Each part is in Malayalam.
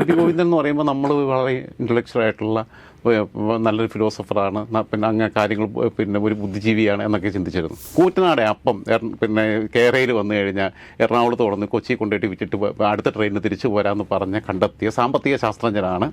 പി ഗോവിന്ദൻ എന്ന് പറയുമ്പോൾ നമ്മൾ വളരെ ഇൻ്റലക്ച്വൽ ആയിട്ടുള്ള നല്ലൊരു ഫിലോസഫറാണ്, പിന്നെ അങ്ങനെ കാര്യങ്ങൾ പിന്നെ ഒരു ബുദ്ധിജീവിയാണ് എന്നൊക്കെ ചിന്തിച്ചിരുന്നു. കൂറ്റനാടെ അപ്പം പിന്നെ കേരയിൽ വന്നു കഴിഞ്ഞാൽ എറണാകുളത്ത് തുടർന്ന് കൊച്ചി കൊണ്ടുപോയിട്ട് വിറ്റിട്ട് അടുത്ത ട്രെയിനിന് തിരിച്ചു പോരാമെന്ന് പറഞ്ഞ് കണ്ടെത്തിയ സാമ്പത്തിക ശാസ്ത്രജ്ഞനാണ്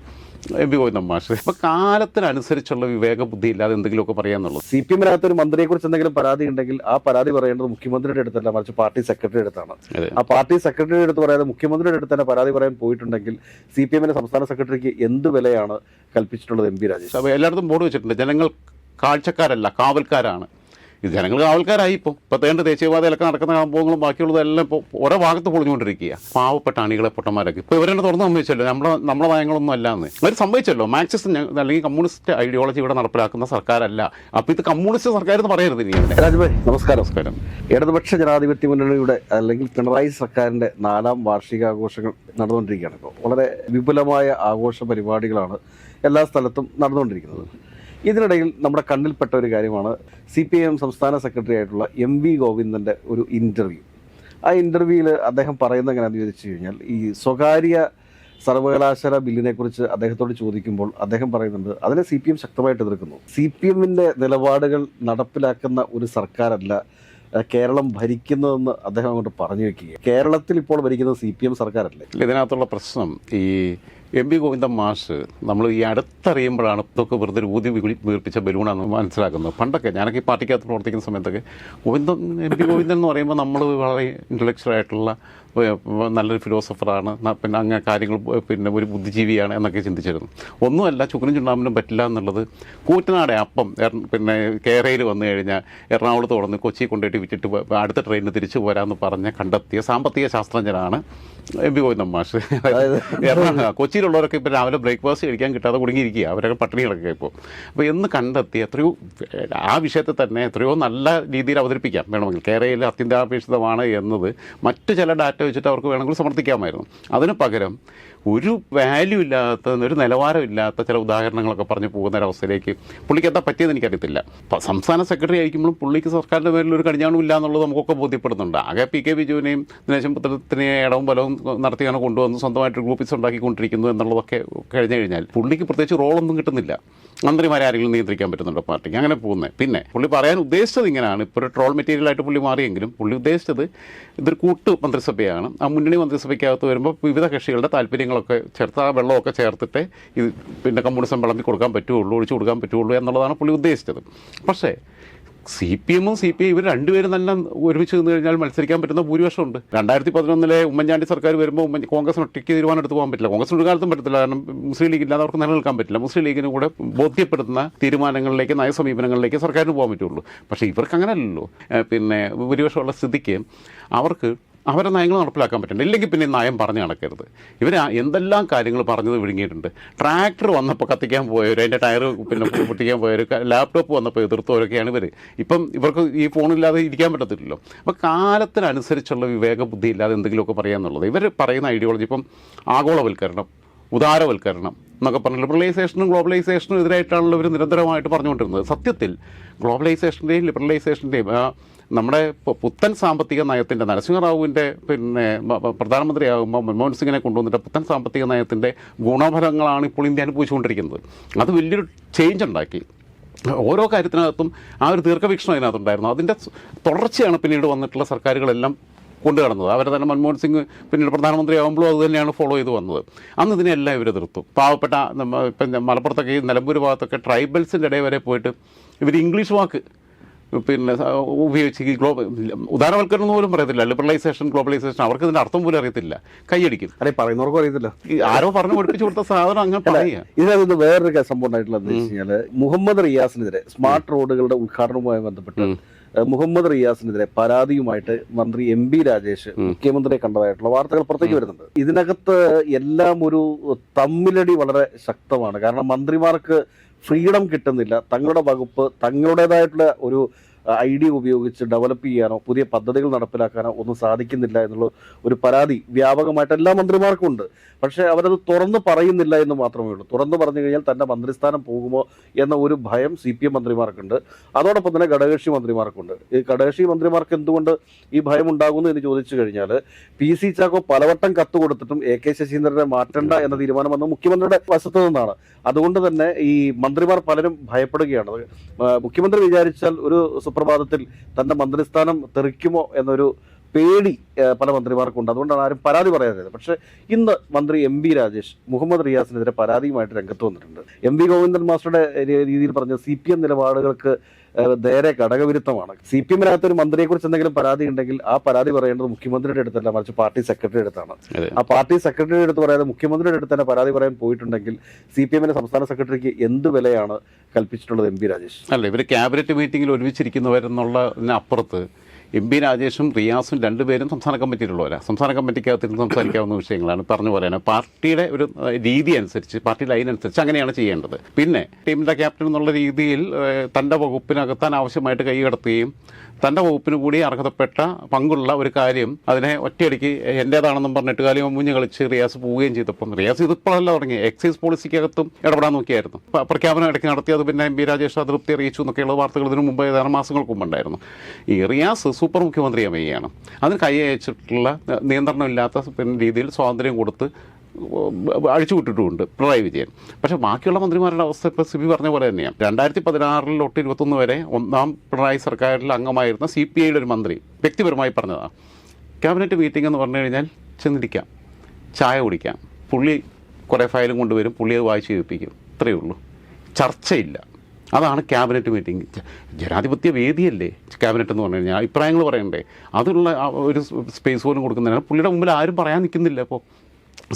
എം പി ഗോവിന്ദൻ മാഷ്. അപ്പോൾ കാലത്തിനനുസരിച്ചുള്ള വിവേക ബുദ്ധി ഇല്ലാതെ എന്തെങ്കിലുമൊക്കെ പറയാന്നുള്ളത്. സി പി എമ്മിനകത്ത് ഒരു മന്ത്രിയെക്കുറിച്ച് എന്തെങ്കിലും പരാതി ഉണ്ടെങ്കിൽ ആ പരാതി പറയേണ്ടത് മുഖ്യമന്ത്രിയുടെ അടുത്തല്ല, മറിച്ച് പാർട്ടി സെക്രട്ടറിയുടെ അടുത്താണ്. ആ പാർട്ടി സെക്രട്ടറിയുടെ അടുത്ത് പറയാതെ മുഖ്യമന്ത്രിയുടെ അടുത്ത് തന്നെ പരാതി പറയാൻ പോയിട്ടുണ്ടെങ്കിൽ സി പി എമ്മിന്റെ സംസ്ഥാന സെക്രട്ടറിക്ക് എന്ത് വിലയാണ് കൽപ്പിച്ചിട്ടുള്ളത് എം പി രാജേഷ്? അപ്പോൾ എല്ലായിടത്തും ബോർഡ് വെച്ചിട്ടുണ്ട്, ജനങ്ങൾ കാഴ്ചക്കാരല്ല കാവൽക്കാരാണ്. ഇത് ജനങ്ങൾ കാവൽക്കാരായി. ഇപ്പോൾ തേണ്ട ദേശീയപാതയിലൊക്കെ നടക്കുന്ന സംഭവങ്ങളും ബാക്കിയുള്ളതെല്ലാം ഇപ്പോൾ ഓരോ ഭാഗത്ത് പൊളിഞ്ഞുകൊണ്ടിരിക്കുക. പാവപ്പെട്ട അണികളെ പൊട്ടന്മാരൊക്കെ ഇപ്പോൾ ഇവരെന്നെ തുറന്ന് സംഭവിച്ചല്ലോ, നമ്മളെ നയങ്ങളൊന്നും അല്ലാന്ന് അവർ സംഭവിച്ചല്ലോ. മാർക്സിസ്റ്റ് അല്ലെങ്കിൽ കമ്മ്യൂണിസ്റ്റ് ഐഡിയോളജി ഇവിടെ നടപ്പിലാക്കുന്ന സർക്കാരല്ല. അപ്പോൾ ഇത് കമ്മ്യൂണിസ്റ്റ് സർക്കാർ എന്ന് പറയരുത്. രാജ്ഭായ് നമസ്കാരം. ഇടതുപക്ഷ ജനാധിപത്യ മുന്നണിയുടെ അല്ലെങ്കിൽ പിണറായി സർക്കാരിന്റെ 4ാം വാർഷികാഘോഷങ്ങൾ നടന്നുകൊണ്ടിരിക്കുകയാണ്. ഇപ്പോൾ വളരെ വിപുലമായ ആഘോഷ പരിപാടികളാണ് എല്ലാ സ്ഥലത്തും നടന്നുകൊണ്ടിരിക്കുന്നത്. ഇതിനിടയിൽ നമ്മുടെ കണ്ണിൽപ്പെട്ട ഒരു കാര്യമാണ് CPIM സംസ്ഥാന സെക്രട്ടറി ആയിട്ടുള്ള MV ഗോവിന്ദൻ്റെ ഒരു ഇൻ്റർവ്യൂ. ആ ഇൻ്റർവ്യൂവിൽ അദ്ദേഹം പറയുന്നത് എങ്ങനെയാണെന്ന് ചോദിച്ചു കഴിഞ്ഞാൽ, ഈ സ്വകാര്യ സർവകലാശാല ബില്ലിനെക്കുറിച്ച് അദ്ദേഹത്തോട് ചോദിക്കുമ്പോൾ അദ്ദേഹം പറയുന്നുണ്ട് അതിനെ CPM ശക്തമായിട്ട് എതിർക്കുന്നു. CPMൻ്റെ നിലപാടുകൾ നടപ്പിലാക്കുന്ന ഒരു സർക്കാരല്ല കേരളം ഭരിക്കുന്നതെന്ന് അദ്ദേഹം അങ്ങോട്ട് പറഞ്ഞു വെക്കുക. കേരളത്തിൽ ഇപ്പോൾ ഭരിക്കുന്നത് CPM സർക്കാരല്ലേ? ഇതിനകത്തുള്ള പ്രശ്നം ഈ MV ഗോവിന്ദൻ മാഷ് നമ്മൾ ഈ അടുത്തറിയുമ്പോഴാണ് ഇതൊക്കെ വെറുതെ ഊതി വീർപ്പിച്ച ബലൂണാണെന്ന് മനസ്സിലാക്കുന്നത്. പണ്ടൊക്കെ ഞാനൊക്കെ ഈ പാർട്ടിക്കകത്ത് പ്രവർത്തിക്കുന്ന സമയത്തൊക്കെ MV ഗോവിന്ദൻ എന്ന് പറയുമ്പോൾ നമ്മൾ വളരെ ഇൻ്റലക്ച്വൽ ആയിട്ടുള്ള നല്ലൊരു ഫിലോസഫറാണ്, പിന്നെ അങ്ങനെ കാര്യങ്ങൾ പിന്നെ ഒരു ബുദ്ധിജീവിയാണ് എന്നൊക്കെ ചിന്തിച്ചിരുന്നു. ഒന്നുമല്ല, ചുക്കനും ചുണ്ണാമ്പിനും പറ്റില്ല എന്നുള്ളത്. കൂറ്റനാടെ അപ്പം പിന്നെ കേരയിൽ വന്നു കഴിഞ്ഞാൽ എറണാകുളത്ത് തുടർന്ന് കൊച്ചി കൊണ്ടുപോയിട്ട് വിറ്റിട്ട് അടുത്ത ട്രെയിനിന് തിരിച്ചു പോരാമെന്ന് പറഞ്ഞ് കണ്ടെത്തിയ സാമ്പത്തിക ശാസ്ത്രജ്ഞനാണ് MV ഗോവിന്ദൻ മാഷ്. കൊച്ചിയിലുള്ളവരൊക്കെ ഇപ്പോൾ രാവിലെ ബ്രേക്ക്ഫാസ്റ്റ് കഴിക്കാൻ കിട്ടാതെ കുടുങ്ങിയിരിക്കുക, അവരൊക്കെ പട്ടിണികളൊക്കെ ഇപ്പോൾ. അപ്പോൾ എന്ന് കണ്ടെത്തി എത്രയോ ആ വിഷയത്തെ തന്നെ എത്രയോ നല്ല രീതിയിൽ അവതരിപ്പിക്കാം വേണമെങ്കിൽ. കേരളയിൽ അത്യന്താപേക്ഷിതമാണ് എന്നത് മറ്റ് ചില ഡാറ്റ വെച്ചിട്ട് അവർക്ക് വേണമെങ്കിൽ സമർത്ഥിക്കാമായിരുന്നു. അതിന് പകരം ഒരു വാല്യൂ ഇല്ലാത്ത, ഒരു നിലവാരമില്ലാത്ത ചില ഉദാഹരണങ്ങളൊക്കെ പറഞ്ഞു പോകുന്ന ഒരവസ്ഥയിലേക്ക് പുള്ളിക്ക് എന്താ പറ്റിയെന്ന് എനിക്കറിയത്തില്ല. സംസ്ഥാന സെക്രട്ടറി ആയിരിക്കുമ്പോഴും പുള്ളിക്ക് സർക്കാരിൻ്റെ പേരിൽ ഒരു കടിഞ്ഞാണും ഇല്ല എന്നുള്ളത് നമുക്കൊക്കെ ബോധ്യപ്പെടുന്നുണ്ട്. ആകെ PK ബിജുവിനെയും ദിനേശൻ പുത്രത്തിനെ ഇടവും ബലവും നടത്തിയാണ് കൊണ്ടുവന്ന് സ്വന്തമായിട്ട് ഗ്രൂപ്പിസ് ഉണ്ടാക്കിക്കൊണ്ടിരിക്കുന്നു എന്നുള്ളതൊക്കെ കഴിഞ്ഞു കഴിഞ്ഞാൽ പുള്ളിക്ക് പ്രത്യേകിച്ച് റോളൊന്നും കിട്ടുന്നില്ല. മന്ത്രിമാരെ ആരെങ്കിലും നിയന്ത്രിക്കാൻ പറ്റുന്നുണ്ടോ പാർട്ടിക്ക്? അങ്ങനെ പോകുന്നത്. പിന്നെ പുള്ളി പറയാൻ ഉദ്ദേശിച്ചത് ഇങ്ങനെയാണ്. ഇപ്പോൾ ഒരു ട്രോൾ മെറ്റീരിയലായിട്ട് പുള്ളി മാറിയെങ്കിലും പുള്ളി ഉദ്ദേശിച്ചത് ഇതൊരു കൂട്ട് മന്ത്രിസഭയാണ്. ആ മുന്നണി മന്ത്രിസഭയ്ക്കകത്ത് വരുമ്പോൾ വിവിധ കക്ഷികളുടെ താല്പര്യങ്ങളൊക്കെ ചേർത്ത് ആ വെള്ളമൊക്കെ ചേർത്തിട്ട് ഇത് പിന്നെ കമ്മ്യൂണിസം വിളമ്പി കൊടുക്കാൻ പറ്റുള്ളൂ, ഒഴിച്ചു കൊടുക്കാൻ പറ്റുള്ളൂ എന്നുള്ളതാണ് പുള്ളി ഉദ്ദേശിച്ചത്. പക്ഷേ CPM ഉം CPI ഇവർ രണ്ടുപേരും തന്നെ ഒരുമിച്ച് നിന്ന് കഴിഞ്ഞാൽ മത്സരിക്കാൻ പറ്റുന്ന ഭൂരിപക്ഷമുണ്ട്. 2011 ഉമ്മൻചാണ്ടി സർക്കാർ വരുമ്പോൾ കോൺഗ്രസിന് ഒറ്റയ്ക്ക് തീരുമാനം എടുത്ത് പോകാൻ പറ്റില്ല. കോൺഗ്രസിന് ഒരു കാലത്തും പറ്റത്തില്ല, കാരണം മുസ്ലിം ലീഗ് ഇല്ലാതെ അവർക്ക് നിലനിൽക്കാൻ പറ്റില്ല. മുസ്ലിം ലീഗിന് കൂടെ ബോധ്യപ്പെടുത്തുന്ന തീരുമാനങ്ങളിലേക്ക്, നയസമീപനങ്ങളിലേക്ക് സർക്കാരിന് പോകാൻ പറ്റുള്ളൂ. പക്ഷേ ഇവർക്ക് അങ്ങനെയല്ലല്ലോ. പിന്നെ ഭൂരിപക്ഷമുള്ള സ്ഥിതിക്ക് അവർക്ക് അവരെ നയങ്ങൾ നടപ്പിലാക്കാൻ പറ്റുന്നുണ്ട്. ഇല്ലെങ്കിൽ പിന്നെ നയം പറഞ്ഞ് നടക്കരുത്. ഇവർ എന്തെല്ലാം കാര്യങ്ങൾ പറഞ്ഞത് വിഴുങ്ങിയിട്ടുണ്ട്. ട്രാക്ടർ വന്നപ്പോൾ കത്തിക്കാൻ പോയവർ, അതിൻ്റെ ടയർ പിന്നെ പൊട്ടിക്കാൻ പോയവർ, ലാപ്ടോപ്പ് വന്നപ്പോൾ എതിർത്തവരൊക്കെയാണ് ഇവർ. ഇപ്പം ഇവർക്ക് ഈ ഫോണില്ലാതെ ഇരിക്കാൻ പറ്റത്തില്ലല്ലോ. അപ്പോൾ കാലത്തിനനുസരിച്ചുള്ള വിവേക ബുദ്ധി ഇല്ലാതെ എന്തെങ്കിലുമൊക്കെ പറയാമെന്നുള്ളത്. ഇവർ പറയുന്ന ഐഡിയോളജി ഇപ്പം ആഗോളവൽക്കരണം, ഉദാരവൽക്കരണം എന്നൊക്കെ പറഞ്ഞാൽ ലിബറലൈസേഷനും ഗ്ലോബലൈസേഷനും എതിരായിട്ടാണല്ലോ ഇവർ നിരന്തരമായിട്ട് പറഞ്ഞുകൊണ്ടിരുന്നത്. സത്യത്തിൽ ഗ്ലോബലൈസേഷൻ്റെയും ലിബറലൈസേഷൻ്റെയും നമ്മുടെ പുത്തൻ സാമ്പത്തിക നയത്തിൻ്റെ, നരസിംഹറാവുവിൻ്റെ പിന്നെ പ്രധാനമന്ത്രിയാകുമ്പോൾ മൻമോഹൻ സിംഗിനെ കൊണ്ടുവന്നിട്ട് പുത്തൻ സാമ്പത്തിക നയത്തിൻ്റെ ഗുണഫലങ്ങളാണ് ഇപ്പോൾ ഇന്ത്യ അനുഭവിച്ചുകൊണ്ടിരിക്കുന്നത്. അത് വലിയൊരു ചേഞ്ച് ഉണ്ടാക്കി. ഓരോ കാര്യത്തിനകത്തും ആ ഒരു ദീർഘവീക്ഷണം അതിനകത്തുണ്ടായിരുന്നു. അതിൻ്റെ തുടർച്ചയാണ് പിന്നീട് വന്നിട്ടുള്ള സർക്കാരുകളെല്ലാം കൊണ്ടു നടന്നത്. അവരെ തന്നെ മൻമോഹൻ സിംഗ് പിന്നീട് പ്രധാനമന്ത്രിയാകുമ്പോഴും അത് തന്നെയാണ് ഫോളോ ചെയ്ത് വന്നത്. അന്ന് ഇതിനെല്ലാം ഇവർ എതിർത്തു. പാവപ്പെട്ട ഇപ്പം മലപ്പുറത്തൊക്കെ നിലമ്പൂർ ഭാഗത്തൊക്കെ ട്രൈബൽസിൻ്റെ ഇടയിൽ വരെ പോയിട്ട് ഇവർ ഇംഗ്ലീഷ് വാക്ക് പിന്നെ ഉപയോഗിച്ച് ഉദാരവൽക്കരണം പോലും പറയത്തില്ല. ലിബറലൈസേഷൻ, ഗ്ലോബലൈസേഷൻ, അവർക്ക് ഇതിൻ്റെ അർത്ഥം പോലും അറിയത്തില്ല. കൈയടിക്കും. പറയുന്നവർക്കും അറിയത്തില്ല. ആരോ പറഞ്ഞു പഠിപ്പിച്ചു കൊടുത്ത സാധനം അങ്ങനെ പറയുക. ഇതിനകത്ത് വേറൊരു സംഭവം ഉണ്ടായിട്ടുള്ളത് വെച്ച് കഴിഞ്ഞാൽ, മുഹമ്മദ് റിയാസിനെതിരെ സ്മാർട്ട് റോഡുകളുടെ ഉദ്ഘാടനവുമായി ബന്ധപ്പെട്ട് മുഹമ്മദ് റിയാസിനെതിരെ പരാതിയുമായിട്ട് മന്ത്രി MB രാജേഷ് മുഖ്യമന്ത്രിയെ കണ്ടതായിട്ടുള്ള വാർത്തകൾ പുറത്തേക്ക് വരുന്നുണ്ട്. ഇതിനകത്ത് എല്ലാം ഒരു തമ്മിലടി വളരെ ശക്തമാണ്. കാരണം മന്ത്രിമാർക്ക് ഫ്രീഡം കിട്ടുന്നില്ല. തങ്ങളുടെ വകുപ്പ്, തങ്ങളുടേതായിട്ടുള്ള ഒരു ഐഡിയ ഉപയോഗിച്ച് ഡെവലപ്പ് ചെയ്യാനോ പുതിയ പദ്ധതികൾ നടപ്പിലാക്കാനോ ഒന്നും സാധിക്കുന്നില്ല എന്നുള്ള ഒരു പരാതി വ്യാപകമായിട്ട് എല്ലാ മന്ത്രിമാർക്കും ഉണ്ട്. പക്ഷേ അവരത് തുറന്ന് പറയുന്നില്ല എന്ന് മാത്രമേ ഉള്ളൂ. തുറന്ന് പറഞ്ഞു കഴിഞ്ഞാൽ തൻ്റെ മന്ത്രിസ്ഥാനം പോകുമോ എന്ന ഒരു ഭയം CPM മന്ത്രിമാർക്കുണ്ട്. അതോടൊപ്പം തന്നെ ഘടകകക്ഷി മന്ത്രിമാർക്കുണ്ട്. ഈ ഘടകകക്ഷി മന്ത്രിമാർക്ക് എന്തുകൊണ്ട് ഈ ഭയം ഉണ്ടാകുന്നു എന്ന് ചോദിച്ചു കഴിഞ്ഞാൽ PC ചാക്കോ പലവട്ടം കത്ത് കൊടുത്തിട്ടും AK ശശീന്ദ്രനെ മാറ്റണ്ട എന്ന തീരുമാനം വന്നത് മുഖ്യമന്ത്രിയുടെ വശത്തു നിന്നാണ്. അതുകൊണ്ട് തന്നെ ഈ മന്ത്രിമാർ പലരും ഭയപ്പെടുകയാണ്. മുഖ്യമന്ത്രി വിചാരിച്ചാൽ ഒരു സുപ്രഭാതത്തിൽ തന്റെ മന്ത്രിസ്ഥാനം തെറിക്കുമോ എന്നൊരു പേടി പല മന്ത്രിമാർക്കുണ്ട്. അതുകൊണ്ടാണ് ആരും പരാതി പറയാതെ. പക്ഷേ ഇന്ന് മന്ത്രി MB രാജേഷ് മുഹമ്മദ് റിയാസിനെതിരെ പരാതിയുമായിട്ട് രംഗത്ത് വന്നിട്ടുണ്ട്. MV ഗോവിന്ദൻ മാസ്റ്ററുടെ രീതിയിൽ പറഞ്ഞ CPM നിലപാടുകൾക്ക് നേരെ ഘടകവിരുദ്ധമാണ്. CPM-നകത്ത് ഒരു മന്ത്രിയെക്കുറിച്ച് എന്തെങ്കിലും പരാതി ഉണ്ടെങ്കിൽ ആ പരാതി പറയേണ്ടത് മുഖ്യമന്ത്രിയുടെ അടുത്തല്ല, മറിച്ച് പാർട്ടി സെക്രട്ടറിയുടെ അടുത്താണ്. ആ പാർട്ടി സെക്രട്ടറിയുടെ അടുത്ത് പറയാതെ മുഖ്യമന്ത്രിയുടെ അടുത്ത് തന്നെ പരാതി പറയാൻ പോയിട്ടുണ്ടെങ്കിൽ CPM-ന്റെ സംസ്ഥാന സെക്രട്ടറിക്ക് എന്ത് വിലയാണ് കൽപ്പിച്ചിട്ടുള്ളത് MB രാജേഷ്? അല്ല, ഇവർ ക്യാബിനറ്റ് മീറ്റിംഗിൽ ഒരുമിച്ചിരിക്കുന്നവരെന്നുള്ളതിനപ്പുറത്ത് MB രാജേഷും റിയാസും രണ്ടുപേരും സംസ്ഥാന കമ്മിറ്റിയിലുള്ളവരാണ്. സംസ്ഥാന കമ്മിറ്റിക്കകത്തിരുന്ന് സംസാരിക്കാവുന്ന വിഷയങ്ങളാണ്. പറഞ്ഞ പോലെയാണ് പാർട്ടിയുടെ ഒരു രീതി അനുസരിച്ച്, പാർട്ടി ലൈൻ അനുസരിച്ച് അങ്ങനെയാണ് ചെയ്യേണ്ടത്. പിന്നെ ടീമിൻ്റെ ക്യാപ്റ്റൻ എന്നുള്ള രീതിയിൽ തൻ്റെ വകുപ്പിനകത്താൻ ആവശ്യമായിട്ട് കൈകടത്തുകയും തൻ്റെ വകുപ്പിന് കൂടി അർഹതപ്പെട്ട പങ്കുള്ള ഒരു കാര്യം അതിനെ ഒറ്റയടിക്ക് എൻ്റേതാണെന്നും പറഞ്ഞിട്ട് കാര്യം മുഞ്ഞ് കളിച്ച് റിയാസ് പോവുകയും ചെയ്തപ്പം റിയാസ് ഇതിപ്പോഴല്ല തുടങ്ങി എക്സൈസ് പോളിസിക്കകത്തും ഇടപെടാൻ നോക്കിയായിരുന്നു. പ്രഖ്യാപനം ഇടയ്ക്ക് നടത്തിയത് പിന്നെ MB രാജേഷ് അതൃപ്തി അറിയിച്ചു എന്നൊക്കെയുള്ള വാർത്തകൾ ഇതിനു മുമ്പ് ഏതാനും മാസങ്ങൾക്ക് മുമ്പുണ്ടായിരുന്നു. ഈ റിയാസ് സൂപ്പർ മുഖ്യമന്ത്രി അമയുകയാണ്. അതിന് കൈ അയച്ചിട്ടുള്ള നിയന്ത്രണമില്ലാത്ത രീതിയിൽ സ്വാതന്ത്ര്യം കൊടുത്ത് അഴിച്ചുവിട്ടിട്ടുമുണ്ട് പിണറായി വിജയൻ. പക്ഷേ ബാക്കിയുള്ള മന്ത്രിമാരുടെ അവസ്ഥ ഇപ്പോൾ സിബി പറഞ്ഞ പോലെ തന്നെയാണ്. 2016 തൊട്ട് 21 വരെ ഒന്നാം പിണറായി സർക്കാരിൽ അംഗമായിരുന്ന CPI-യുടെ ഒരു മന്ത്രി വ്യക്തിപരമായി പറഞ്ഞതാണ്, ക്യാബിനറ്റ് മീറ്റിംഗ് എന്ന് പറഞ്ഞു കഴിഞ്ഞാൽ ചെന്നിരിക്കാം, ചായ കുടിക്കാം, പുള്ളി കുറേ ഫയലും കൊണ്ടുവരും, പുള്ളി അത് വായിച്ച് കേൾപ്പിക്കും, ഇത്രയേ ഉള്ളൂ, ചർച്ചയില്ല. അതാണ് ക്യാബിനറ്റ് മീറ്റിംഗ്. ജനാധിപത്യ വേദിയല്ലേ ക്യാബിനറ്റ് എന്ന് പറഞ്ഞു കഴിഞ്ഞാൽ, അഭിപ്രായങ്ങൾ പറയണ്ടേ, അതിനുള്ള ഒരു സ്പേസ് പോലും കൊടുക്കുന്നതിനാണ്. പുള്ളിയുടെ മുമ്പിൽ ആരും പറയാൻ നിൽക്കുന്നില്ല. അപ്പോൾ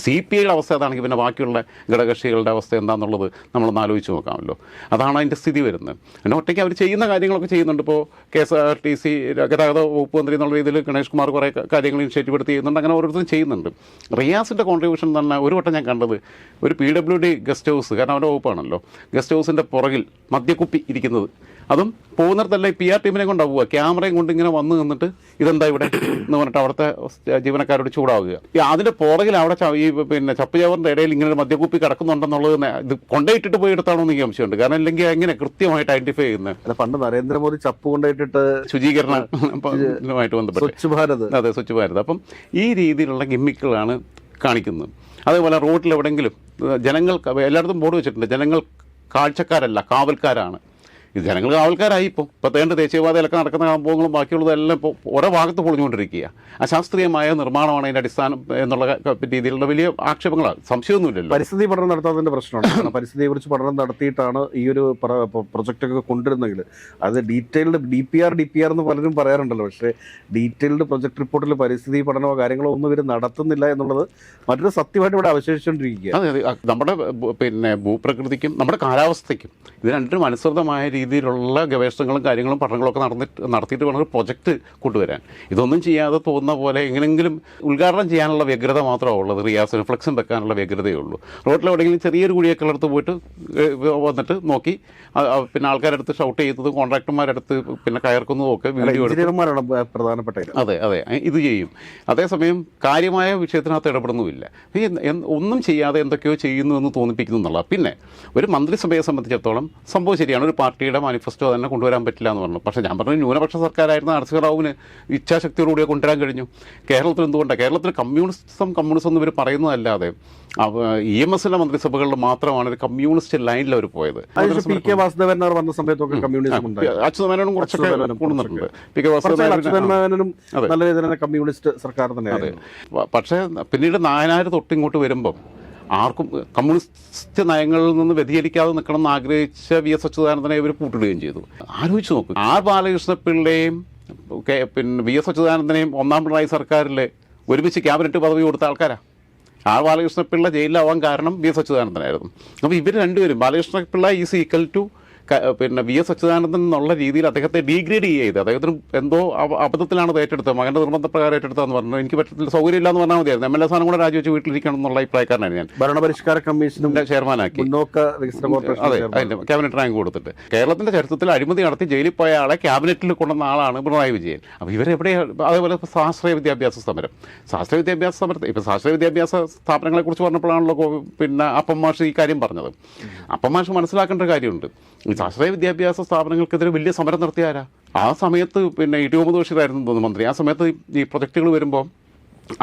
CPI-യുടെ അവസ്ഥ അതാണെങ്കിൽ പിന്നെ ബാക്കിയുള്ള ഘടകകക്ഷികളുടെ അവസ്ഥ എന്താണെന്നുള്ളത് നമ്മളൊന്ന് ആലോചിച്ച് നോക്കാമല്ലോ. അതാണ് അതിൻ്റെ സ്ഥിതി വരുന്നത്. പിന്നെ ഒറ്റയ്ക്ക് അവർ ചെയ്യുന്ന കാര്യങ്ങളൊക്കെ ചെയ്യുന്നുണ്ട്. ഇപ്പോൾ KSRTC ഗതാഗത വകുപ്പ് മന്ത്രി എന്നുള്ള രീതിയിൽ ഗണേഷ് കുമാർ കുറേ കാര്യങ്ങൾ ഇനിഷ്യേറ്റീവ് എടുത്ത് ചെയ്യുന്നുണ്ട്. അങ്ങനെ ഓരോരുത്തരും ചെയ്യുന്നുണ്ട്. റിയാസിൻ്റെ കോൺട്രിബ്യൂഷൻ തന്നെ ഒരു വട്ടം ഞാൻ കണ്ടത് ഒരു PWD ഗസ്റ്റ് ഹൗസ്, കാരണം അവരുടെ വകുപ്പാണല്ലോ, ഗസ്റ്റ് ഹൗസിൻ്റെ പുറകിൽ മദ്യക്കുപ്പി ഇരിക്കുന്നത്, അതും പോകുന്നിടത്തല്ല PR ടീമിനെ കൊണ്ടാണ് പോവുക, ക്യാമറയും കൊണ്ട് ഇങ്ങനെ വന്ന് നിന്നിട്ട് ഇതെന്താ ഇവിടെ എന്ന് പറഞ്ഞിട്ട് അവിടുത്തെ ജീവനക്കാരോട് ചൂടാവുക. അതിൻ്റെ പുറകിൽ അവിടെ ഈ പിന്നെ ചപ്പുചവറിൻ്റെ ഇടയിൽ ഇങ്ങനെ ഒരു മദ്യക്കുപ്പി കിടക്കുന്നുണ്ടെന്നുള്ളത് ഇത് കൊണ്ടുപോയിട്ടിട്ട് പോയി എടുത്താണോ എന്ന് സംശയമുണ്ട്. കാരണം അല്ലെങ്കിൽ എങ്ങനെ കൃത്യമായിട്ട് ഐഡന്റിഫൈ ചെയ്യുന്നത്? പണ്ട് നരേന്ദ്രമോദി ചപ്പ് കൊണ്ടുപോയിട്ടിട്ട് ശുചീകരണമായിട്ട് ബന്ധപ്പെട്ട് സ്വച്ഛ് ഭാരത്, അതെ, സ്വച്ഛ് ഭാരത്. അപ്പം ഈ രീതിയിലുള്ള ഗിമ്മിക്കുകളാണ് കാണിക്കുന്നത്. അതേപോലെ റോഡിൽ എവിടെയെങ്കിലും ജനങ്ങൾക്ക് എല്ലായിടത്തും ബോർഡ് വെച്ചിട്ടുണ്ട്, ജനങ്ങൾ കാഴ്ചക്കാരല്ല കാവൽക്കാരാണ്. ഇത് ജനങ്ങൾ കാവൽക്കാരായി. ഇപ്പോൾ തേണ്ട ദേശീയപാതയിലൊക്കെ നടക്കുന്ന സംഭവങ്ങളും ബാക്കിയുള്ളതെല്ലാം ഇപ്പോൾ ഓരോ ഭാഗത്ത് പൊളിഞ്ഞുകൊണ്ടിരിക്കുക. അശാസ്ത്രീയമായ നിർമ്മാണമാണ് അതിൻ്റെ അടിസ്ഥാനം എന്നുള്ള രീതിയിലുള്ള വലിയ ആക്ഷേപങ്ങളാണ്, സംശയമൊന്നുമില്ലല്ലോ. പരിസ്ഥിതി പഠനം നടത്താത്തതിൻ്റെ പ്രശ്നമാണ്. പരിസ്ഥിതിയെക്കുറിച്ച് പഠനം നടത്തിയിട്ടാണ് ഈ ഒരു പ്രൊജക്റ്റൊക്കെ കൊണ്ടുവരുന്നെങ്കിൽ അത് ഡീറ്റെയിൽഡ് DPR എന്ന് പലരും പറയാറുണ്ടല്ലോ. പക്ഷേ ഡീറ്റെയിൽഡ് പ്രൊജക്ട് റിപ്പോർട്ടിൽ പരിസ്ഥിതി പഠനമോ കാര്യങ്ങളോ ഒന്നും ഇവർ നടത്തുന്നില്ല എന്നുള്ളത് മറ്റൊരു സത്യമായിട്ട് ഇവിടെ അവശേഷിച്ചുകൊണ്ടിരിക്കുക. അതെ, നമ്മുടെ പിന്നെ ഭൂപ്രകൃതിക്കും നമ്മുടെ കാലാവസ്ഥയ്ക്കും ഇത് രണ്ടിനും അനുസൃതമായ രീതിയിലുള്ള ഗവേഷണങ്ങളും കാര്യങ്ങളും പഠനങ്ങളൊക്കെ നടത്തിയിട്ട് വേണം ഒരു പ്രൊജക്റ്റ് കൊണ്ടുവരാൻ. ഇതൊന്നും ചെയ്യാതെ തോന്നുന്ന പോലെ എങ്ങനെയെങ്കിലും ഉദ്ഘാടനം ചെയ്യാനുള്ള വ്യഗ്രത മാത്രമേ ഉള്ളത്. റിയാസിന് ഫ്ലെക്സും വെക്കാനുള്ള വ്യഗ്രതയേ ഉള്ളൂ. റോഡിലെവിടെയെങ്കിലും ചെറിയൊരു കുഴിയൊക്കെ ഉള്ളടത്ത് പോയിട്ട് വന്നിട്ട് നോക്കി പിന്നെ ആൾക്കാരെടുത്ത് ഷൗട്ട് ചെയ്യുന്നതും കോൺട്രാക്ടർമാരെടുത്ത് പിന്നെ കയർക്കുന്നതും ഒക്കെ വീഡിയോ എഞ്ചിനീയർമാരാണ് പ്രധാനപ്പെട്ട. അതെ, ഇത് ചെയ്യും. അതേസമയം കാര്യമായ വിഷയത്തിനകത്ത് ഇടപെടുന്നുമില്ല. ഒന്നും ചെയ്യാതെ എന്തൊക്കെയോ ചെയ്യുന്നു എന്ന് തോന്നിപ്പിക്കുന്നു എന്നുള്ള. പിന്നെ ഒരു മന്ത്രിസഭയെ സംബന്ധിച്ചിടത്തോളം സംഭവം ശരിയാണ്, ഒരു പാർട്ടിയുടെ മാനിഫെസ്റ്റോ തന്നെ കൊണ്ടുവരാൻ പറ്റില്ല എന്ന് പറഞ്ഞു. പക്ഷേ ഞാൻ പറഞ്ഞു, ന്യൂനപക്ഷ സർക്കാരായിരുന്ന നരസിംഹ റാവുവിന് ഇച്ഛാശക്തിയോടുകൂടി കൊണ്ടുവരാൻ കഴിഞ്ഞു. കേരളത്തിൽ എന്തുകൊണ്ടാണ്? കേരളത്തിൽ കമ്മ്യൂണിസം എന്ന് ഇവർ പറയുന്നതല്ലാതെ EMS-ന്റെ മന്ത്രിസഭകളിൽ മാത്രമാണ് ഒരു കമ്മ്യൂണിസ്റ്റ് ലൈനിൽ അവർ പോയത്. PK വാസുദേവൻ വന്ന സമയത്തൊക്കെ കമ്മ്യൂണിസം അച്യുതമേനോനും കുറച്ചൊക്കെ കൊണ്ടുവന്നിട്ടുണ്ട്. PK വാസുദേവനും നല്ല രീതിയിൽ കമ്മ്യൂണിസ്റ്റ് സർക്കാർ തന്നെയാണ്. പക്ഷേ പിന്നീട് നായനാർ തൊട്ടിങ്ങോട്ട് വരുമ്പം ആർക്കും കമ്മ്യൂണിസ്റ്റ് നയങ്ങളിൽ നിന്ന് വ്യതിചലിക്കാതെ നിൽക്കണം എന്ന് ആഗ്രഹിച്ച VS അച്യുതാനന്ദനെ ഇവർ പൂട്ടിടുകയും ചെയ്തു. ആലോചിച്ച് നോക്കും, R ബാലകൃഷ്ണപിള്ളയും പിന്നെ VS അച്യുതാനന്ദനെയും ഒന്നാം പിണറായി സർക്കാരിൽ ഒരുമിച്ച് ക്യാബിനറ്റ് പദവി കൊടുത്ത ആൾക്കാരാണ്. R ബാലകൃഷ്ണപിള്ള ജയിലിലാവാൻ കാരണം VS അച്യുതാനന്ദനായിരുന്നു. അപ്പോൾ ഇവർ രണ്ടുപേരും, ബാലകൃഷ്ണപിള്ള ഈസ് ഈക്വൽ ടു പിന്നെ VS അച്യുതാനന്ദൻ എന്നുള്ള രീതിയിൽ അദ്ദേഹത്തെ ഡീഗ്രേഡ് ചെയ്ത് അദ്ദേഹത്തിന് എന്തോ അബദ്ധത്തിലാണ് അത് ഏറ്റെടുത്തത്, മകൻ്റെ നിർബന്ധപ്രകാരം ഏറ്റെടുത്തതെന്ന് പറഞ്ഞു. എനിക്ക് പറ്റത്തില്ല, സൗകര്യമില്ല എന്ന് പറഞ്ഞാൽ മതിയായിരുന്നു. MLA സ്ഥാനം കൂടെ രാജിവെച്ച് വീട്ടിലിരിക്കണം എന്നുള്ള അഭിപ്രായക്കാരനാണ് ഞാൻ. ഭരണപരിഷ്കാര കമ്മീഷന്റെ ചെയർമാനാക്കി, മുന്നോക്ക വികസന കോർപ്പറേഷൻ അതെ, അതിന്റെ ക്യാബിനറ്റ് റാങ്ക് കൊടുത്തിട്ട് കേരളത്തിന്റെ ചരിത്രത്തിൽ അഴിമതി നടത്തി ജയിലിൽ പോയ ആളെ ക്യാബിനറ്റിൽ കൊണ്ടുവന്ന ആളാണ് പിണറായി വിജയൻ. അപ്പോൾ ഇവരെവിടെ? അതേപോലെ സ്വാശ്രയ വിദ്യാഭ്യാസ സമരം, സ്വാശ്രയ വിദ്യാഭ്യാസ സമരത്തെ ഇപ്പം സ്വാശ്രയ വിദ്യാഭ്യാസ സ്ഥാപനങ്ങളെ കുറിച്ച് പറഞ്ഞപ്പോഴാണല്ലോ പിന്നെ അപ്പം മാഷ് ഈ കാര്യം പറഞ്ഞത്. അപ്പം മാഷ് മനസ്സിലാക്കേണ്ട കാര്യമുണ്ട്, ഈ സ്വാശ്രയ വിദ്യാഭ്യാസ സ്ഥാപനങ്ങൾക്കെതിരെ വലിയ സമരം നടത്തിയാരാ? ആ സമയത്ത് പിന്നെ ടി മുഹമ്മദ് ബഷീറായിരുന്നു തോന്നുന്നു മന്ത്രി. ആ സമയത്ത് ഈ പ്രൊജക്റ്റുകൾ വരുമ്പോൾ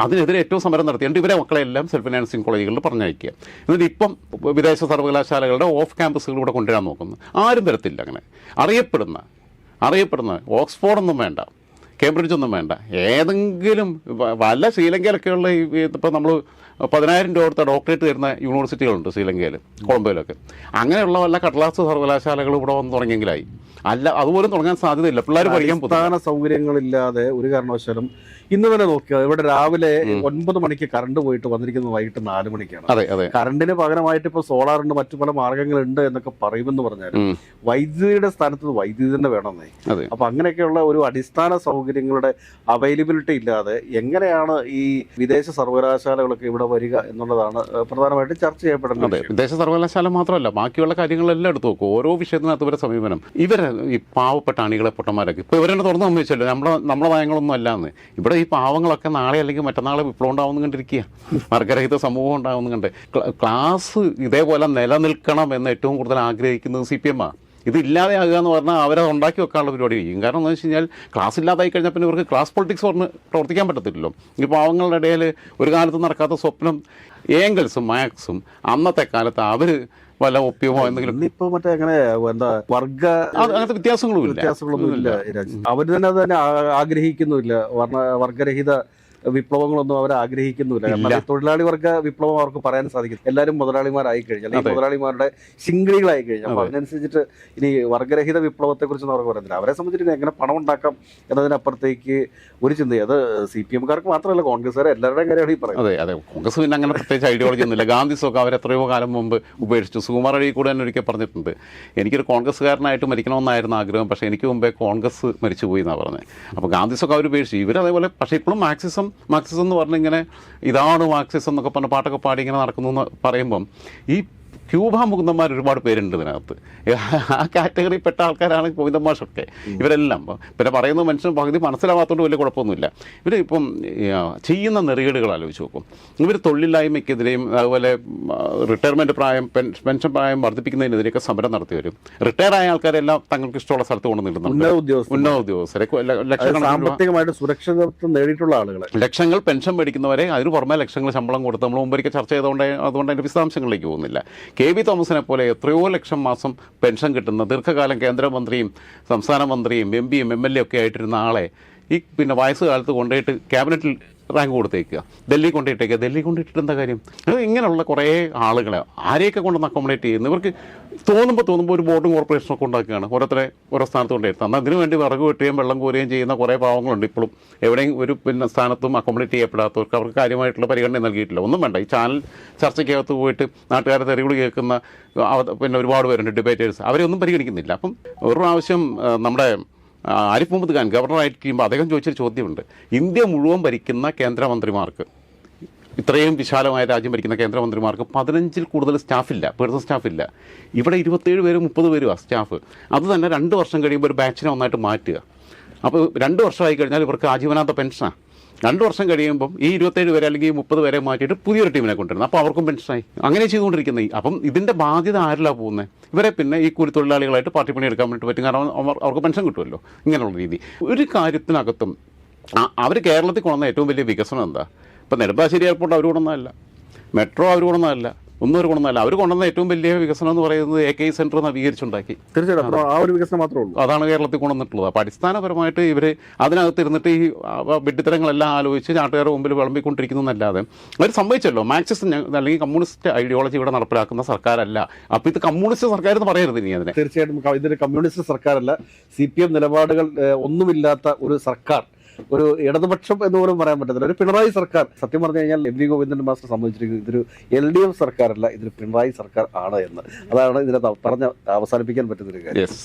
അതിനെതിരെ ഏറ്റവും സമരം നടത്തിയിട്ട് ഇവരെ മക്കളെല്ലാം സെൽഫ് ഫിനാൻസിങ് കോളേജുകളിൽ പറഞ്ഞയക്കുക. എന്നിട്ട് ഇപ്പം വിദേശ സർവകലാശാലകളുടെ ഓഫ് ക്യാമ്പസുകൾ ഇവിടെ കൊണ്ടുവരാൻ നോക്കുന്നു. ആരും വരത്തില്ല. അങ്ങനെ അറിയപ്പെടുന്ന ഓക്സ്ഫോർഡൊന്നും വേണ്ട, കേംബ്രിഡ്ജ് ഒന്നും വേണ്ട, ഏതെങ്കിലും വല്ല ശ്രീലങ്കയിലൊക്കെയുള്ള ഇപ്പോൾ നമ്മൾ 10,000 രൂപ കൊടുത്ത ഡോക്ടറേറ്റ് തരുന്ന യൂണിവേഴ്സിറ്റികളുണ്ട് ശ്രീലങ്കയിൽ, കൊളംബോയിലൊക്കെ. അങ്ങനെയുള്ള വല്ല കടലാസ് സർവകലാശാലകൾ ഇവിടെ വന്ന് തുടങ്ങിയെങ്കിലായി. അല്ല, അതുപോലും തുടങ്ങാൻ സാധ്യതയില്ല. പിള്ളേർ പഠിക്കാൻ പ്രധാന സൗകര്യങ്ങളില്ലാതെ ഒരു കാരണവശാലും ഇന്ന് തന്നെ നോക്കുക, ഇവിടെ രാവിലെ 9 മണിക്ക് കറണ്ട് പോയിട്ട് വന്നിരിക്കുന്നത് വൈകിട്ട് 4 മണിക്കാണ്. അതെ അതെ. കറണ്ടിന് പകരമായിട്ട് ഇപ്പോൾ സോളാറുണ്ട്, മറ്റു പല മാർഗങ്ങളുണ്ട് എന്നൊക്കെ പറയുമെന്ന് പറഞ്ഞാൽ വൈദ്യുതിയുടെ സ്ഥാനത്ത് വൈദ്യുതി തന്നെ വേണമെന്നേ. അപ്പൊ അങ്ങനെയൊക്കെയുള്ള ഒരു അടിസ്ഥാന സൗകര്യങ്ങളുടെ അവൈലബിലിറ്റി ഇല്ലാതെ എങ്ങനെയാണ് ഈ വിദേശ സർവകലാശാലകളൊക്കെ ഇവിടെ വരിക എന്നുള്ളതാണ് പ്രധാനമായിട്ടും ചർച്ച ചെയ്യപ്പെടുന്നത്. വിദേശ സർവകലാശാല മാത്രമല്ല, ബാക്കിയുള്ള കാര്യങ്ങളെല്ലാം എടുത്തു നോക്കും. ഓരോ വിഷയത്തിനകത്ത് ഇവരെ സമീപനം, ഇവരെ ഈ പാവപ്പെട്ട അണികളെ പൊട്ടന്മാരൊക്കെ ഇപ്പോൾ ഇവരെന്നെ തുറന്നു സമ്മതിച്ചല്ലോ, നമ്മളെ നയങ്ങളൊന്നും അല്ലാന്ന്. ഇവിടെ ഈ പാവങ്ങളൊക്കെ നാളെ അല്ലെങ്കിൽ മറ്റന്നാളെ വിപ്ലവം ഉണ്ടാവുന്ന കണ്ടിരിക്കുക, വർഗരഹിത സമൂഹം ഉണ്ടാവുന്ന കണ്ട്. ക്ലാസ് ഇതേപോലെ നിലനിൽക്കണം എന്ന് ഏറ്റവും കൂടുതൽ ആഗ്രഹിക്കുന്നത് CPM ആണ്. ഇതില്ലാതെ ആകുക എന്ന് പറഞ്ഞാൽ അവരെ ഉണ്ടാക്കി വെക്കാനുള്ള പരിപാടി ചെയ്യും. കാരണം എന്താണെന്ന് വെച്ച് കഴിഞ്ഞാൽ ക്ലാസ് ഇല്ലാതായി കഴിഞ്ഞാൽ പിന്നെ ഇവർക്ക് ക്ലാസ് പൊളിറ്റിക്സ് പറഞ്ഞ് പ്രവർത്തിക്കാൻ പറ്റത്തില്ലല്ലോ. ഈ പാവങ്ങളുടെ ഇടയിൽ ഒരു കാലത്ത് നടക്കാത്ത സ്വപ്നം ഏംഗൽസും മാക്സും അന്നത്തെ കാലത്ത് അവർ വല്ല ഒപ്പിയമോ എന്തെങ്കിലും ഇപ്പൊ മറ്റേ അങ്ങനെ എന്താ അങ്ങനത്തെ വ്യത്യാസങ്ങളൊന്നും ഇല്ല. അവർ തന്നെ ആഗ്രഹിക്കുന്നില്ല വർഗരഹിത വിപ്ലവങ്ങളൊന്നും അവർ ആഗ്രഹിക്കുന്നില്ല. കാരണം തൊഴിലാളി വർഗ വിപ്ലവം അവർക്ക് പറയാൻ സാധിക്കും. എല്ലാവരും മുതലാളിമാരായി കഴിഞ്ഞാൽ, അല്ലെങ്കിൽ മുതലാളിമാരുടെ ശിങ്കിളികളായി കഴിഞ്ഞാൽ, അപ്പൊ അതിനനുസരിച്ചിട്ട് ഇനി വർഗരഹിത വിപ്ലവത്തെ കുറിച്ചൊന്നും അവർക്ക് പറയുന്നില്ല. അവരെ സംബന്ധിച്ചിട്ട് എങ്ങനെ പണം ഉണ്ടാക്കാം എന്നതിനപ്പുറത്തേക്ക് ഒരു ചിന്ത. അത് CPM-കാർക്ക് മാത്രമല്ല, കോൺഗ്രസ്സുകാരെ എല്ലാവരുടെയും കാര്യമാണ് ഈ പറയുന്നത്. അതെ അതെ. കോൺഗ്രസ് പിന്നെ അങ്ങനെ പ്രത്യേകിച്ച് ഐഡിയോളജി ഒന്നുമില്ല. ഗാന്ധിസൊക്കെ അവർ എത്രയോ കാലം മുമ്പ് ഉപേക്ഷിച്ചു. സുകുമാർ അഴി കൂടെ തന്നെ ഒരിക്കൽ പറഞ്ഞിട്ടുണ്ട്, എനിക്കൊരു കോൺഗ്രസ്സുകാരനായിട്ട് മരിക്കണമെന്നായിരുന്നു ആഗ്രഹം, പക്ഷേ എനിക്ക് മുമ്പേ കോൺഗ്രസ് മരിച്ചുപോയി എന്നാണ് പറഞ്ഞത്. അപ്പോൾ ഗാന്ധിസൊക്കെ അവർ ഉപേക്ഷിച്ചു. ഇവരതേപോലെ. പക്ഷേ ഇപ്പോഴും മാർക്സിസം എന്ന് പറഞ്ഞിങ്ങനെ ഇതാണ് മാർക്സിസം എന്നൊക്കെ പറഞ്ഞ് പാട്ടൊക്കെ പാടി ഇങ്ങനെ നടക്കുന്നു എന്ന് പറയുമ്പം ഈ ക്യൂബ മുകുന്ദന്മാർ ഒരുപാട് പേരുണ്ട് ഇതിനകത്ത്. ആ കാറ്റഗറിയിൽ പെട്ട ആൾക്കാരാണ് ഗോവിന്ദന്മാഷൊക്കെ. ഇവരെല്ലാം പിന്നെ പറയുന്ന മനുഷ്യന് പകുതി മനസ്സിലാവാത്തതുകൊണ്ട് വലിയ കുഴപ്പമൊന്നുമില്ല. ഇവർ ഇപ്പം ചെയ്യുന്ന നെറികേടുകൾ ആലോചിച്ച് നോക്കും. ഇവർ തൊഴിലില്ലായ്മയ്ക്കെതിരെയും അതുപോലെ റിട്ടയർമെൻറ്റ് പ്രായം, പെൻഷൻ പ്രായം വർദ്ധിപ്പിക്കുന്നതിനെതിരെയൊക്കെ സമരം നടത്തി വരും. റിട്ടയർഡായ ആൾക്കാരെല്ലാം തങ്ങൾക്ക് ഇഷ്ടമുള്ള സ്ഥലത്ത് കൊണ്ടുവന്നിടുന്നുണ്ട്. ഉന്നത ഉദ്യോഗസ്ഥരെ സാമ്പത്തികമായിട്ട് സുരക്ഷിതത്വം നേടിയിട്ടുള്ള ആളുകളെ, ലക്ഷങ്ങൾ പെൻഷൻ മേടിക്കുന്നവരെ, അതിന് പുറമെ ലക്ഷങ്ങൾ ശമ്പളം കൊടുത്ത് നമ്മൾ മുമ്പൊരിക്കൽ ചർച്ച ചെയ്തുകൊണ്ട് അതുകൊണ്ട് അതിൻ്റെ വിശദാംശങ്ങളിലേക്ക് പോകുന്നില്ല. KB തോമസിനെ പോലെ എത്രയോ ലക്ഷം മാസം പെൻഷൻ കിട്ടുന്ന ദീർഘകാലം കേന്ദ്രമന്ത്രിയും സംസ്ഥാന മന്ത്രിയും MP-യും MLA ഒക്കെ ആയിട്ടിരുന്ന ആളെ ഈ പിന്നെ വയസ്സുകാലത്ത് കൊണ്ടുപോയിട്ട് ക്യാബിനറ്റിൽ റാങ്ക് കൊടുത്തേക്കുക, ഡൽഹി കൊണ്ടിട്ടേക്കുക. ഡൽഹി കൊണ്ടിട്ടിട്ട് എന്താ കാര്യം? അത് ഇങ്ങനെയുള്ള കുറേ ആളുകളെ ആരെയൊക്കെ കൊണ്ടൊന്ന് അക്കോമഡേറ്റ് ചെയ്യുന്നു. ഇവർക്ക് തോന്നുമ്പോൾ ഒരു ബോർഡും കോർപ്പറേഷനൊക്കെ ഉണ്ടാക്കുകയാണ്, ഓരോരുത്തരെ ഓരോ സ്ഥാനത്ത് കൊണ്ടിരുത്താം. എന്നാൽ അതിനു വേണ്ടി വിറക് വെട്ടുകയും വെള്ളം കോരുകയും ചെയ്യുന്ന കുറേ പാവങ്ങളുണ്ട് ഇപ്പോഴും. എവിടെയും ഒരു പിന്നെ സ്ഥാനത്തും അക്കോമഡേറ്റ് ചെയ്യപ്പെടാത്തവർക്ക് അവർക്ക് കാര്യമായിട്ടുള്ള പരിഗണന നൽകിയിട്ടില്ല. ഒന്നും വേണ്ട, ഈ ചാനൽ ചർച്ചയ്ക്കകത്ത് പോയിട്ട് നാട്ടുകാരെ തെറിവിളി കേൾക്കുന്ന പിന്നെ ഒരുപാട് പേരുണ്ട്, ഡിബേറ്റേഴ്സ്. അവരെയൊന്നും പരിഗണിക്കുന്നില്ല. അപ്പം ഒരു പ്രാവശ്യം നമ്മുടെ ആരിഫ് മുഹമ്മദ് ഖാൻ ഗവർണറായിരിക്കുമ്പോൾ അദ്ദേഹം ചോദിച്ചൊരു ചോദ്യമുണ്ട്, ഇന്ത്യ മുഴുവൻ ഭരിക്കുന്ന കേന്ദ്രമന്ത്രിമാർക്ക്, ഇത്രയും വിശാലമായ രാജ്യം ഭരിക്കുന്ന കേന്ദ്രമന്ത്രിമാർക്ക് 15-ൽ കൂടുതൽ സ്റ്റാഫില്ല, പേഴ്സണൽ സ്റ്റാഫില്ല. ഇവിടെ 27 പേരും 30 പേരും ആ സ്റ്റാഫ്. അത് തന്നെ 2 വർഷം കഴിയുമ്പോൾ ഒരു ബാച്ചിനെ ഒന്നായിട്ട് മാറ്റുക. അപ്പോൾ 2 വർഷമായി കഴിഞ്ഞാൽ ഇവർക്ക് ആജീവനാന്ത പെൻഷനാണ്. 2 വർഷം കഴിയുമ്പം ഈ 27 പേരെ അല്ലെങ്കിൽ 30 പേരെ മാറ്റിയിട്ട് പുതിയൊരു ടീമിനെ കൊണ്ടുവരുന്നത്. അപ്പോൾ അവർക്കും പെൻഷനായി. അങ്ങനെ ചെയ്തുകൊണ്ടിരിക്കുന്നത്. അപ്പം ഇതിൻ്റെ ബാധ്യത ആരിലാണ് പോകുന്നത്? ഇവരെ പിന്നെ ഈ കൂലിത്തൊഴിലാളികളായിട്ട് പാർട്ടി പണി എടുക്കാൻ വേണ്ടി പറ്റും. കാരണം അവർക്ക് പെൻഷൻ കിട്ടുമല്ലോ. ഇങ്ങനെയുള്ള രീതി ഒരു കാര്യത്തിനകത്തും അവർ കേരളത്തിൽ കൊണ്ടുവന്ന ഏറ്റവും വലിയ വികസനം എന്താ? ഇപ്പം നെടുമ്പാശ്ശേരി എയർപോർട്ട് അവർ കൊണ്ടുവന്നതല്ല, മെട്രോ അവർ കൊണ്ടുവന്നതല്ല, ഒന്നും അവർ കൊണ്ടുവന്നതല്ല. അവർ കൊണ്ടുവന്ന ഏറ്റവും വലിയ വികസനം എന്ന് പറയുന്നത് AKI സെൻറ്റർ നവീകരിച്ചുണ്ടാക്കി. തീർച്ചയായിട്ടും ആ ഒരു വികസനം മാത്രമേ ഉള്ളൂ. അതാണ് കേരളത്തിൽ കൊണ്ടുവന്നിട്ടുള്ളത്. അപ്പോൾ അടിസ്ഥാനപരമായിട്ട് ഇവർ അതിനകത്ത് ഇരുന്നിട്ട് ഈ വിഡ്ഢിത്തരങ്ങളെല്ലാം ആലോചിച്ച് നാട്ടുകാരുടെ മുമ്പിൽ വിളമ്പിക്കൊണ്ടിരിക്കുന്നതല്ലാതെ അവർ സംഭവിച്ചല്ലോ. മാർക്സിസ്റ്റ് അല്ലെങ്കിൽ കമ്മ്യൂണിസ്റ്റ് ഐഡിയോളജി ഇവിടെ നടപ്പിലാക്കുന്ന സർക്കാരല്ല. അപ്പോൾ ഇത് കമ്മ്യൂണിസ്റ്റ് സർക്കാർ എന്ന് പറയരുത് ഇനി അതിനെ. തീർച്ചയായിട്ടും ഇതൊരു കമ്മ്യൂണിസ്റ്റ് സർക്കാരല്ല. CPM നിലപാടുകൾ ഒന്നുമില്ലാത്ത ഒരു സർക്കാർ ഒരു ഇടതുപക്ഷം എന്ന് പോലും പറയാൻ പറ്റത്തില്ല, ഒരു പിണറായി സർക്കാർ. സത്യം പറഞ്ഞു കഴിഞ്ഞാൽ എം വി ഗോവിന്ദൻ മാസ്റ്റർ സംബന്ധിച്ചിരിക്കുന്നത് ഇതൊരു LDF സർക്കാരല്ല, ഇതൊരു പിണറായി സർക്കാർ ആണ് എന്ന്. അതാണ് ഇതിനെ പറഞ്ഞ് അവസാനിപ്പിക്കാൻ പറ്റുന്നൊരു കാര്യം. യെസ്.